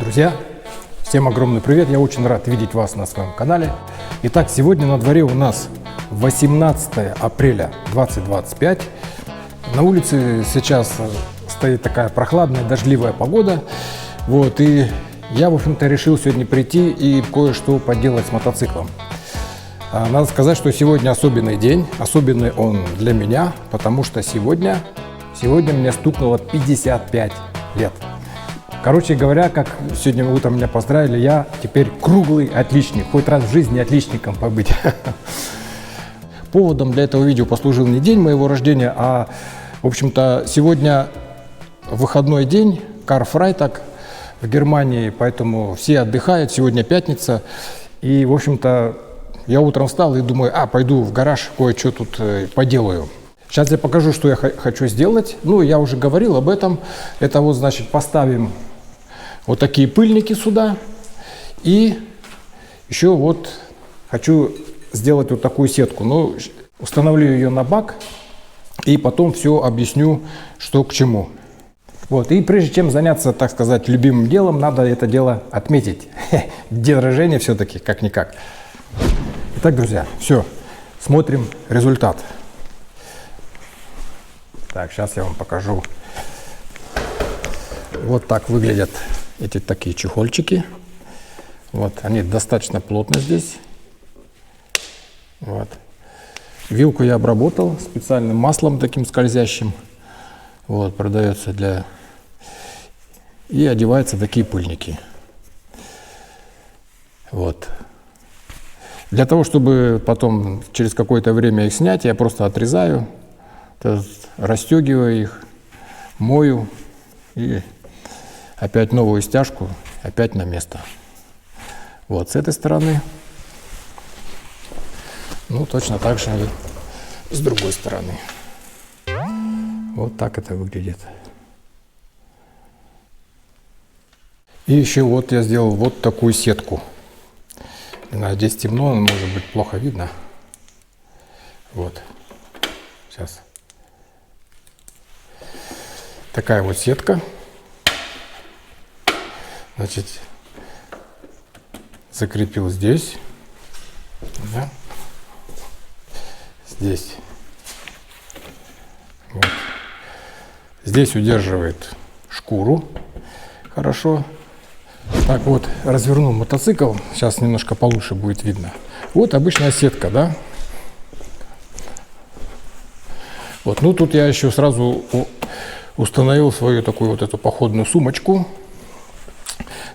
Друзья, всем огромный привет, я очень рад видеть вас на своем канале. Итак, сегодня на дворе у нас 18 апреля 2025. На улице сейчас стоит такая прохладная, дождливая погода. Вот, и я, в общем-то, решил сегодня прийти и кое-что поделать с мотоциклом. Надо сказать, что сегодня особенный день, особенный он для меня, потому что сегодня мне стукнуло 55 лет. Короче говоря, как сегодня утром меня поздравили, я теперь круглый отличник. Хоть раз в жизни отличником побыть. Поводом для этого видео послужил не день моего рождения, а, в общем-то, сегодня выходной день, Карфрайтаг в Германии, поэтому все отдыхают, сегодня пятница. И, в общем-то, я утром встал и думаю, пойду в гараж, кое-что тут поделаю. Сейчас я покажу, что я хочу сделать. Ну, я уже говорил об этом. Это вот, значит, поставим вот такие пыльники сюда. И еще вот хочу сделать вот такую сетку. Ну, установлю ее на бак и потом все объясню, что к чему. Вот, и прежде чем заняться, так сказать, любимым делом, надо это дело отметить. День рождения все-таки, как-никак. Итак, друзья, все, смотрим результат. Так, сейчас я вам покажу. Вот так выглядят эти такие чехольчики. Вот, они достаточно плотно здесь. Вот. Вилку я обработал специальным маслом таким скользящим. Вот, продается для... И одеваются такие пыльники. Вот. Для того, чтобы потом через какое-то время их снять, я просто отрезаю, расстегиваю их, мою и опять новую стяжку, опять на место. Вот с этой стороны. Ну, точно так же и с другой стороны. Вот так это выглядит. И еще вот я сделал вот такую сетку. Не знаю, здесь темно, может быть плохо видно. Вот. Сейчас. Такая вот сетка. Значит, закрепил здесь. Да. Здесь. Вот. Здесь удерживает шкуру. Хорошо. Так вот, развернул мотоцикл. Сейчас немножко получше будет видно. Вот обычная сетка, да? Вот, ну тут я еще сразу установил свою такую вот эту походную сумочку.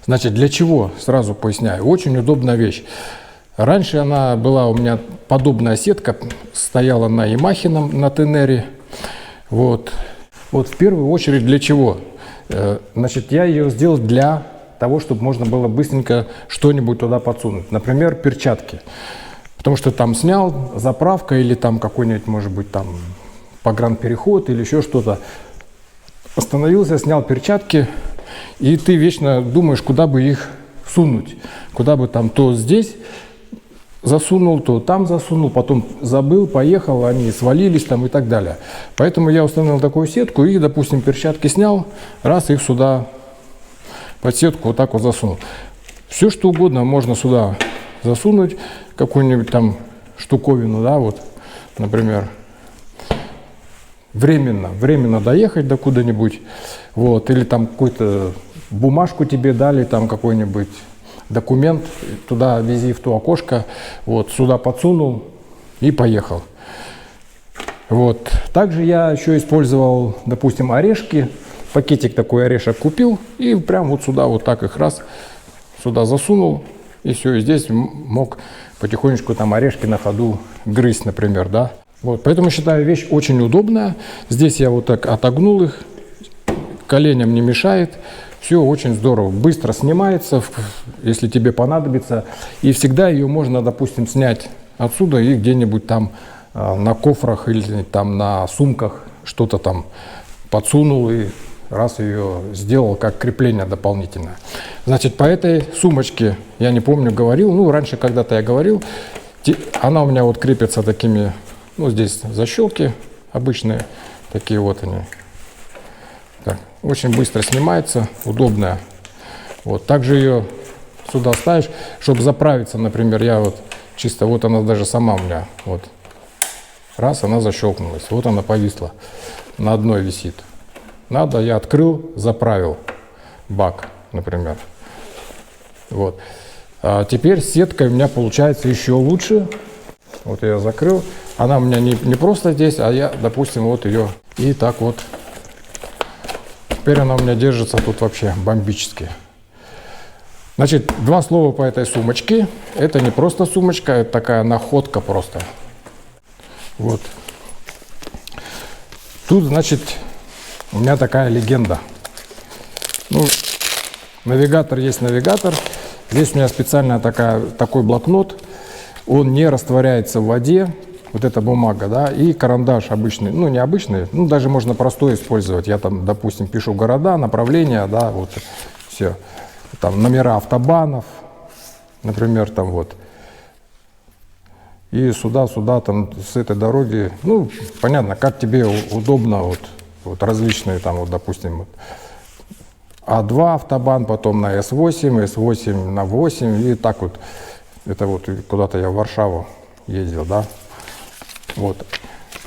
Значит, для чего? Сразу поясняю. Очень удобная вещь. Раньше она была у меня подобная сетка, стояла на Ямахе, на Тенере. Вот. Вот в первую очередь для чего? Значит, я ее сделал для того, чтобы можно было быстренько что-нибудь туда подсунуть. Например, перчатки. Потому что там снял, заправка или там какой-нибудь, может быть, там погранпереход или еще что-то. Остановился, снял перчатки, и ты вечно думаешь, куда бы их сунуть. Куда бы там то здесь засунул, то там засунул, потом забыл, поехал, они свалились там и так далее. Поэтому я установил такую сетку и, допустим, перчатки снял, раз их сюда под сетку вот так вот засунул. Все что угодно можно сюда засунуть, какую-нибудь там штуковину, да, вот, например, временно доехать до куда-нибудь, вот, или там какую-то бумажку тебе дали, там какой-нибудь документ, туда вези в то окошко, вот, сюда подсунул и поехал. Вот. Также я еще использовал, допустим, орешки, пакетик такой орешек купил и прям вот сюда вот так их раз сюда засунул, и все, и здесь мог потихонечку там орешки на ходу грызть, например, да. Вот, поэтому считаю, вещь очень удобная. Здесь я вот так отогнул их, коленям не мешает. Все очень здорово, быстро снимается, если тебе понадобится. И всегда ее можно, допустим, снять отсюда и где-нибудь там на кофрах или там на сумках что-то там подсунул и раз ее сделал как крепление дополнительное. Значит, по этой сумочке, я не помню, говорил, ну, раньше когда-то я говорил, она у меня вот крепится такими, ну, здесь защелки обычные, такие вот они. Так, очень быстро снимается, удобная Вот, также ее сюда ставишь, чтобы заправиться, например, я вот чисто, вот она даже сама у меня, вот, раз, она защелкнулась, вот она повисла, на одной висит. Надо, я открыл, заправил бак, например. Вот. А теперь с сеткой у меня получается еще лучше. Вот я ее закрыл. Она у меня не просто здесь, а я, допустим, вот ее и так вот. Теперь она у меня держится тут вообще бомбически. Значит, два слова по этой сумочке. Это не просто сумочка, это такая находка просто. Вот. Тут, значит, у меня такая легенда. Ну, навигатор есть навигатор. Здесь у меня специально такой блокнот. Он не растворяется в воде. Вот эта бумага, да, и карандаш обычный, ну не обычный, ну даже можно простой использовать. Я там, допустим, пишу города, направления, да, вот все. Там номера автобанов, например, там вот. И сюда, там с этой дороги, ну понятно, как тебе удобно, вот различные там, вот, допустим, вот, А2 автобан, потом на С8, С8 на 8 и так вот. Это вот куда-то я в Варшаву ездил, да. Вот.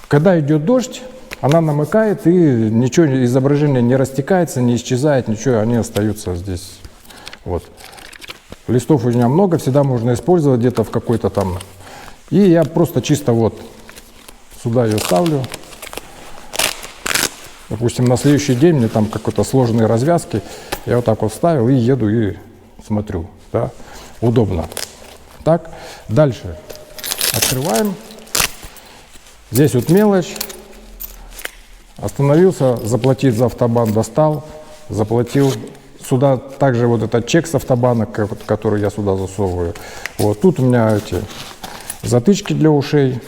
Когда идет дождь, она намыкает, и ничего, изображение не растекается, не исчезает, ничего, они остаются здесь. Вот. Листов у меня много, всегда можно использовать где-то в какой-то там. И я просто чисто вот сюда ее ставлю. Допустим, на следующий день мне там какой-то сложные развязки, я вот так вот ставил и еду и смотрю, да, удобно. Так, дальше открываем. Здесь вот мелочь. Остановился, заплатить за автобан, достал, заплатил. Сюда также вот этот чек с автобана, который я сюда засовываю. Вот тут у меня эти затычки для ушей.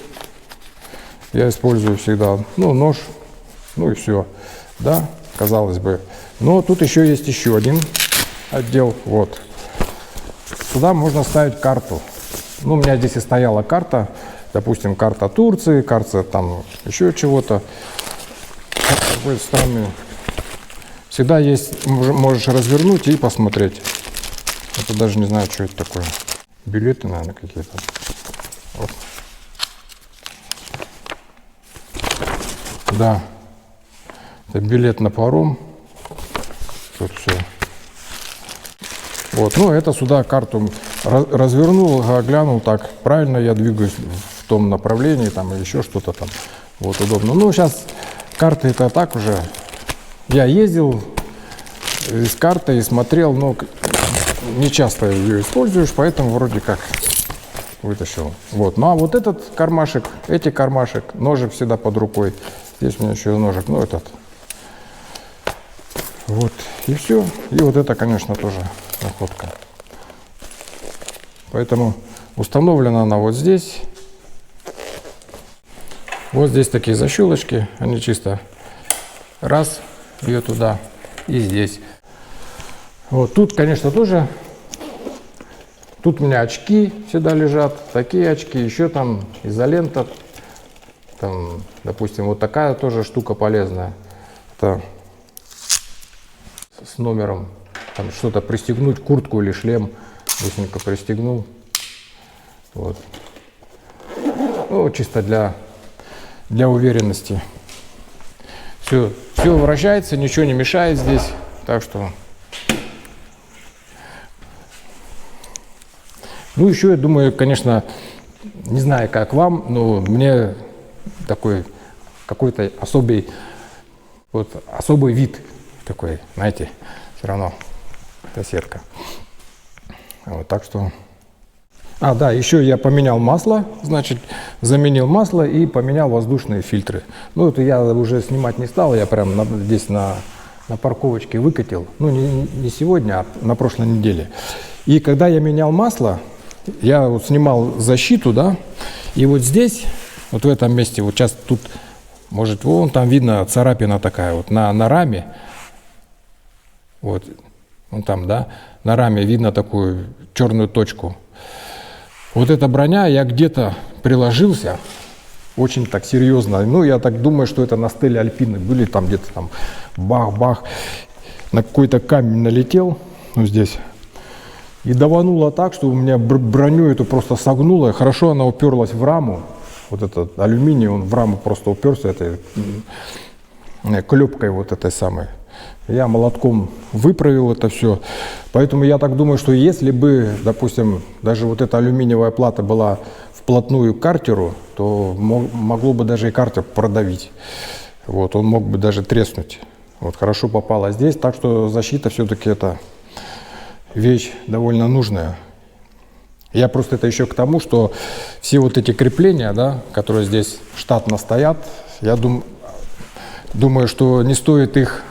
Я использую всегда, ну, нож, ну и все, да, казалось бы. Но тут еще есть еще один отдел, вот. Сюда можно ставить карту. Ну, у меня здесь и стояла карта, допустим, карта Турции, карта там еще чего-то. С другой стороны, всегда есть, можешь развернуть и посмотреть. Это даже не знаю, что это такое. Билеты, наверное, какие-то. Вот. Да, это билет на паром. Тут все. Вот, ну это сюда карту развернул, глянул, так, правильно я двигаюсь в том направлении, там, или еще что-то там, вот, удобно. Ну, сейчас карты это так уже, я ездил с картой и смотрел, но не часто ее используешь, поэтому вроде как вытащил. Вот, ну а вот этот кармашек, ножик всегда под рукой, здесь у меня еще ножик, ну этот. Вот, и все. И вот это, конечно, тоже находка. Поэтому установлена она вот здесь. Вот здесь такие защелочки. Они чисто раз, ее туда и здесь. Вот тут, конечно, тоже. Тут у меня очки всегда лежат. Такие очки. Еще там изолента. Там, допустим, вот такая тоже штука полезная. Это с номером, там что-то пристегнуть, куртку или шлем, быстренько пристегнул. Вот. Ну, чисто для уверенности. Все вращается, ничего не мешает здесь, так что. Ну, еще я думаю, конечно, не знаю, как вам, но мне такой какой-то особый вид такой, знаете, все равно это сетка. Вот, так что. А, да, еще я поменял масло, значит, заменил масло и поменял воздушные фильтры. Ну, это я уже снимать не стал, я прям здесь на парковочке выкатил. Ну, не сегодня, а на прошлой неделе. И когда я менял масло, я вот снимал защиту, да, и вот здесь, вот в этом месте, вот сейчас тут, может, вон там видно царапина такая вот на раме. Вот там, да, на раме видно такую черную точку. Вот эта броня, я где-то приложился, очень так серьезно. Ну, я так думаю, что это на стеле Альпины. Были там где-то там бах-бах, на какой-то камень налетел. ну здесь. И давануло так, что у меня броню эту просто согнуло. Хорошо она уперлась в раму. Вот этот алюминий, он в раму просто уперся этой клепкой вот этой самой. Я молотком выправил это все. Поэтому я так думаю, что если бы, допустим, даже вот эта алюминиевая плата была вплотную к картеру, то могло бы даже и картер продавить. Вот, он мог бы даже треснуть. Вот, хорошо попало здесь, так что защита все-таки это вещь довольно нужная. Я просто это еще к тому, что все вот эти крепления, да, которые здесь штатно стоят, я думаю, что не стоит их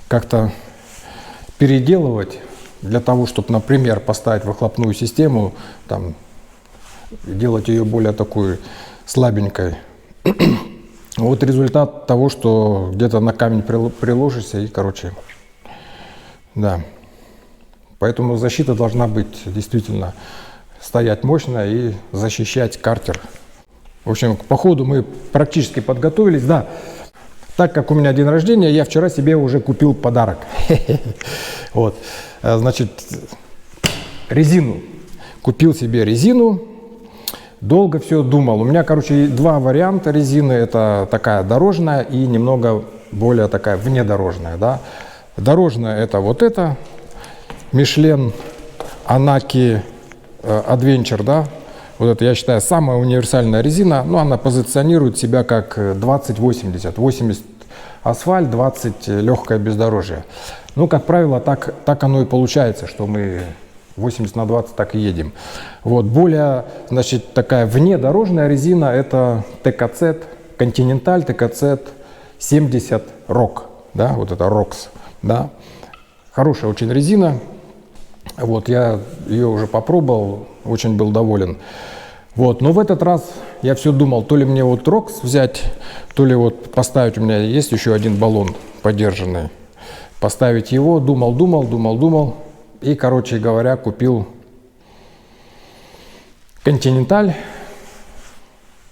как-то переделывать для того, чтобы, например, поставить выхлопную систему, там, делать ее более такой слабенькой. Вот результат того, что где-то на камень приложишься и, короче, да. Поэтому защита должна быть действительно стоять мощно и защищать картер. В общем, к походу мы практически подготовились. Да, так как у меня день рождения, я вчера себе уже купил подарок. Вот, значит, резину. Купил себе резину. Долго все думал. У меня, короче, два варианта резины. Это такая дорожная и немного более такая внедорожная. Да? Дорожная это вот это. Michelin Aнаки Adventure, да, вот это, я считаю, самая универсальная резина, но она позиционирует себя как 20-80, 80 асфальт, 20 легкое бездорожье. Ну, как правило, так оно и получается, что мы 80/20 так и едем. Вот, более, значит, такая внедорожная резина, это ТКЦ, Continental ТКЦ 70 ROX, да, вот это ROX, да, хорошая очень резина. Вот, я ее уже попробовал, очень был доволен. Вот, но в этот раз я все думал, то ли мне вот ROX взять, то ли вот поставить, у меня есть еще один баллон подержанный, поставить его, думал, и, короче говоря, купил Continental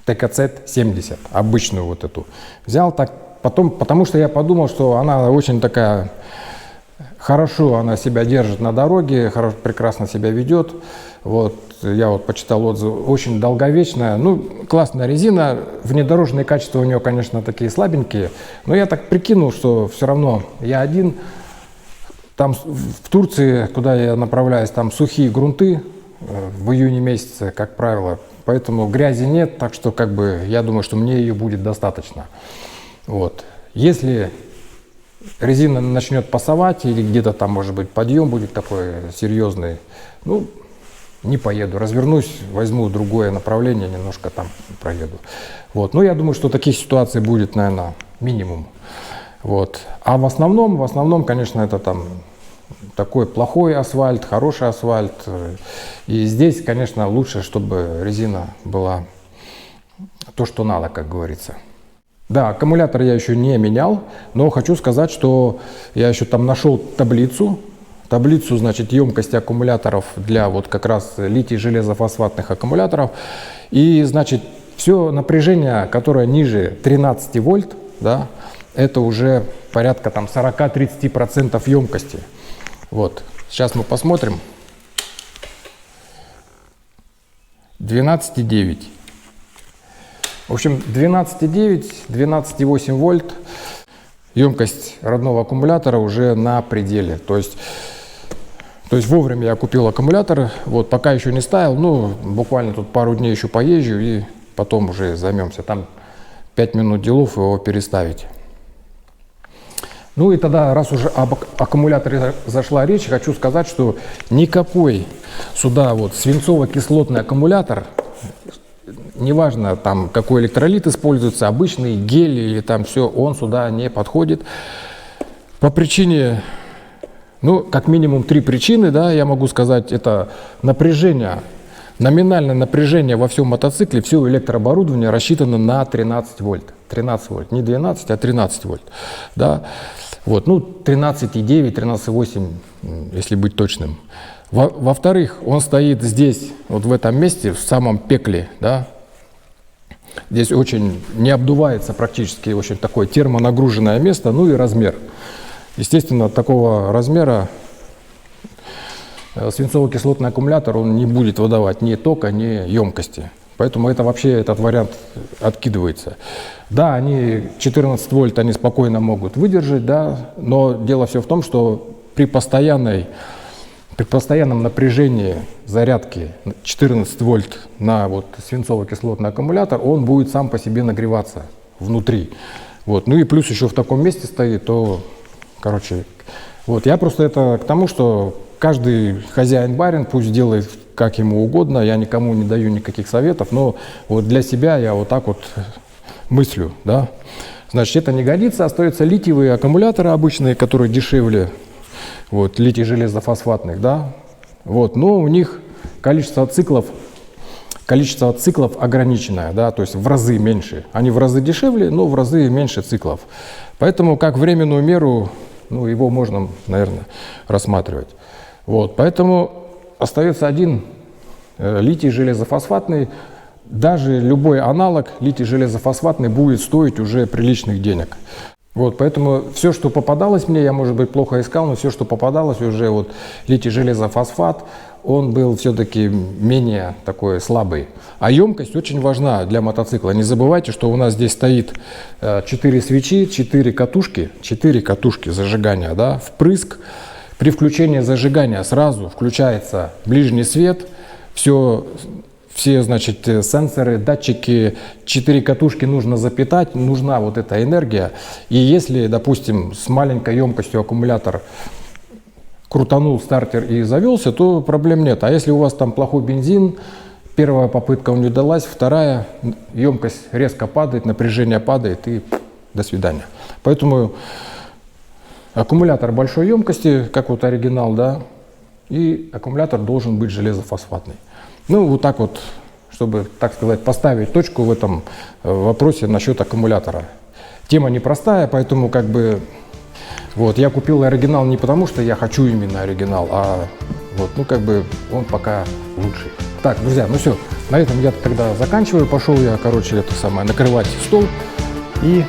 ТКЦ 70, обычную вот эту. Взял так, потом, потому что я подумал, что она очень такая... Хорошо она себя держит на дороге, прекрасно себя ведет. Вот, я вот почитал отзывы, очень долговечная. Ну, классная резина, внедорожные качества у нее, конечно, такие слабенькие. Но я так прикинул, что все равно я один. Там в Турции, куда я направляюсь, там сухие грунты в июне месяце, как правило. Поэтому грязи нет, так что как бы я думаю, что мне ее будет достаточно. Вот. Если резина начнет пасовать или где-то там, может быть, подъем будет такой серьезный, ну, не поеду, развернусь, возьму другое направление, немножко там проеду. Вот. Но я думаю, что таких ситуаций будет, наверное, минимум. Вот. А в основном, конечно, это там такой плохой асфальт, хороший асфальт. И здесь, конечно, лучше, чтобы резина была то, что надо, как говорится. Да, аккумулятор я еще не менял, но хочу сказать, что я еще там нашел таблицу, значит, емкости аккумуляторов для вот как раз литий-железофосфатных аккумуляторов. И, значит, все напряжение, которое ниже 13 вольт, да, это уже порядка там 40-30% емкости. Вот, сейчас мы посмотрим. 12,9. В общем, 12,9, 12,8 вольт, емкость родного аккумулятора уже на пределе. То есть вовремя я купил аккумулятор, вот пока еще не ставил, ну, буквально тут пару дней еще поезжу и потом уже займемся. Там 5 минут делов его переставить. Ну и тогда, раз уже об аккумуляторе зашла речь, хочу сказать, что никакой сюда вот свинцово-кислотный аккумулятор, неважно там какой электролит используется, обычный гель или там все, он сюда не подходит. По причине, ну, как минимум 3 причины, да, я могу сказать, это напряжение, номинальное напряжение во всем мотоцикле, все электрооборудование рассчитано на 13 вольт. 13 вольт, не 12, а 13 вольт, да. Вот, ну, 13,9, 13,8, если быть точным. Во-вторых, он стоит здесь, вот в этом месте, в самом пекле, да. Здесь очень не обдувается практически, очень такое термонагруженное место, ну и размер. Естественно, такого размера свинцово-кислотный аккумулятор, он не будет выдавать ни тока, ни емкости. Поэтому это вообще, этот вариант откидывается. Да, они 14 вольт, они спокойно могут выдержать, да, но дело все в том, что при постоянном напряжении зарядки 14 вольт на вот свинцово-кислотный аккумулятор, он будет сам по себе нагреваться внутри. Вот. Ну и плюс еще в таком месте стоит, то, короче, вот я просто это к тому, что каждый хозяин-барин пусть делает как ему угодно, я никому не даю никаких советов, но вот для себя я вот так вот мыслю, да. Значит, это не годится, остаются литиевые аккумуляторы обычные, которые дешевле, вот, литий-железофосфатных, да. Вот, но у них количество циклов ограниченное, да, то есть в разы меньше. Они в разы дешевле, но в разы меньше циклов. Поэтому как временную меру, ну, его можно, наверное, рассматривать. Вот, поэтому остается один литий-железофосфатный. Даже любой аналог литий-железофосфатный будет стоить уже приличных денег. Вот, поэтому все, что попадалось мне, я, может быть, плохо искал, но все, что попадалось уже, вот литий-железофосфат, он был все-таки менее такой слабый. А емкость очень важна для мотоцикла. Не забывайте, что у нас здесь стоит 4 свечи, 4 катушки зажигания, да, впрыск. При включении зажигания сразу включается ближний свет, все, значит, сенсоры, датчики, 4 катушки нужно запитать, нужна вот эта энергия. И если, допустим, с маленькой емкостью аккумулятор крутанул стартер и завелся, то проблем нет. А если у вас там плохой бензин, первая попытка не удалась, вторая, емкость резко падает, напряжение падает и до свидания. Поэтому аккумулятор большой емкости, как вот оригинал, да, и аккумулятор должен быть железофосфатный. Ну, вот так вот, чтобы, так сказать, поставить точку в этом вопросе насчет аккумулятора. Тема непростая, поэтому как бы, вот, я купил оригинал не потому, что я хочу именно оригинал, а вот, ну, как бы, он пока лучший. Так, друзья, ну все, на этом я тогда заканчиваю, пошел я, короче, это самое, накрывать стол и...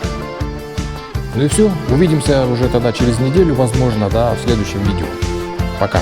Ну и все, увидимся уже тогда через неделю, возможно, да, в следующем видео. Пока.